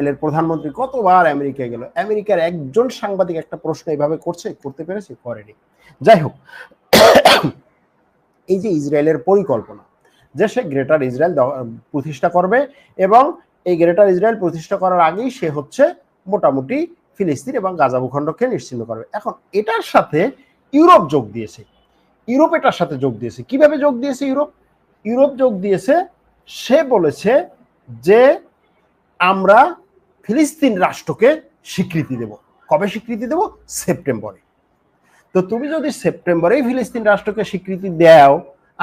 ইসরায়েলের প্রধানমন্ত্রী কতবার আমেরিকায় গেল, আমেরিকার একজন সাংবাদিক একটা প্রশ্ন এইভাবে করতে পেরেছে? করেনি। যাই হোক, এই যে ইসরায়েলের পরিকল্পনা যে সে গ্রেটার ইসরায়েল প্রতিষ্ঠা করবে, এবং এই গ্রেটার ইসরায়েল প্রতিষ্ঠা করার আগেই সে হচ্ছে মোটামুটি ফিলিস্তিন এবং গাজা ভূখণ্ডকে নিশ্চিহ্ন করবে। এখন এটার সাথে ইউরোপ যোগ দিয়েছে। ইউরোপ এটার সাথে যোগ দিয়েছে। কিভাবে যোগ দিয়েছে ইউরোপ যোগ দিয়েছে, সে বলেছে যে আমরা ফিলিস্তিন রাষ্ট্রকে স্বীকৃতি দেব। কবে স্বীকৃতি দেব? সেপ্টেম্বরে। তো তুমি যদি সেপ্টেম্বরেই ফিলিস্তিন রাষ্ট্রকে স্বীকৃতি দাও,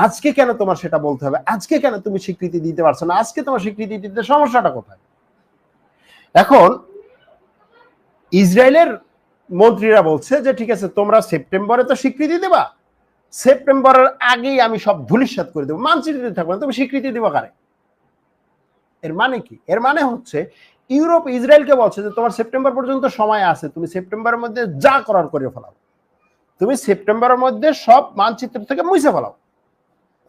আজকে কেন তোমার সেটা বলতে হবে? আজকে কেন তুমি স্বীকৃতি দিতে পারছো না? আজকে তোমার স্বীকৃতি দিতে সমস্যাটা কোথায়? এখন ইসরায়েলের মন্ত্রীরা বলছে যে ঠিক আছে, তোমরা সেপ্টেম্বরে তো স্বীকৃতি দেবা, সেপ্টেম্বরের আগেই আমি সব ধূলিসাৎ করে দেবো, মানচিত্রে থাকবে না, তুমি স্বীকৃতি দেবো কারে? এর মানে কি? এর মানে হচ্ছে ইউরোপ ইসরায়েলকে বলছে যে তোমার সেপ্টেম্বর পর্যন্ত সময় আছে, তুমি সেপ্টেম্বরের মধ্যে যা করার করে ফেলাও, তুমি সেপ্টেম্বরের মধ্যে সব মানচিত্র থেকে মুছে ফেলাও।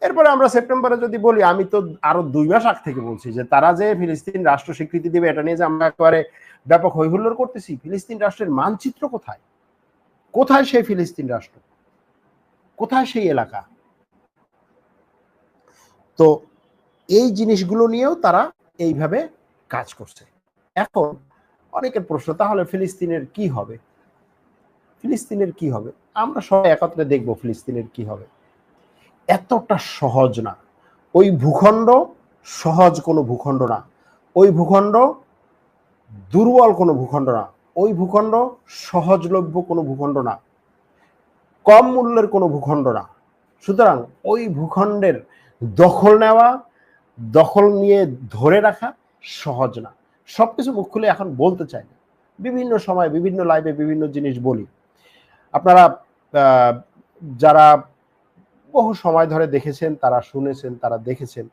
এরপরে আমরা সেপ্টেম্বরে যদি বলি, আমি তো আরো 2 মাস আগ থেকে বলছি যে তারা যে ফিলিস্তিন রাষ্ট্র স্বীকৃতি দিবে এটা নিয়ে যে আমরা একেবারে ব্যাপক হৈহুল্লোড় করতেছি, ফিলিস্তিন রাষ্ট্রের মানচিত্র কোথায়? কোথায় সেই ফিলিস্তিন রাষ্ট্র? কোথায় সেই এলাকা? তো এই জিনিসগুলো নিয়েও তারা এইভাবে কাজ করছে। এখন অনেকের প্রশ্ন, তাহলে ফিলিস্তিনের কি হবে? ফিলিস্তিনের কি হবে? আমরা সবাই একত্রে দেখবো ফিলিস্তিনের কি হবে। এতটা সহজ না। ওই ভূখণ্ড সহজ কোনো ভূখণ্ড না। ওই ভূখণ্ড দুর্বল কোনো ভূখণ্ড না। ওই ভূখণ্ড সহজলভ্য কোনো ভূখণ্ড না। কম মূল্যের কোনো ভূখণ্ড না। সুতরাং ওই ভূখণ্ডের দখল নেওয়া, দখল নিয়ে ধরে রাখা সহজ না। সবকিছু মুখ খুলে এখন বলতে চাই না। বিভিন্ন সময় বিভিন্ন লাইভে বিভিন্ন জিনিস বলি। আপনারা যারা বহু সময় ধরে দেখেছেন, তারা শুনেছেন, তারা দেখেছেন,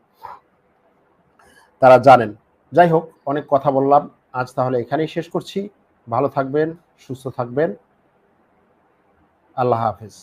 তারা জানেন। যাই হোক, অনেক কথা বললাম, আজ তাহলে এখানেই শেষ করছি। ভালো থাকবেন, সুস্থ থাকবেন। আল্লাহ হাফেজ।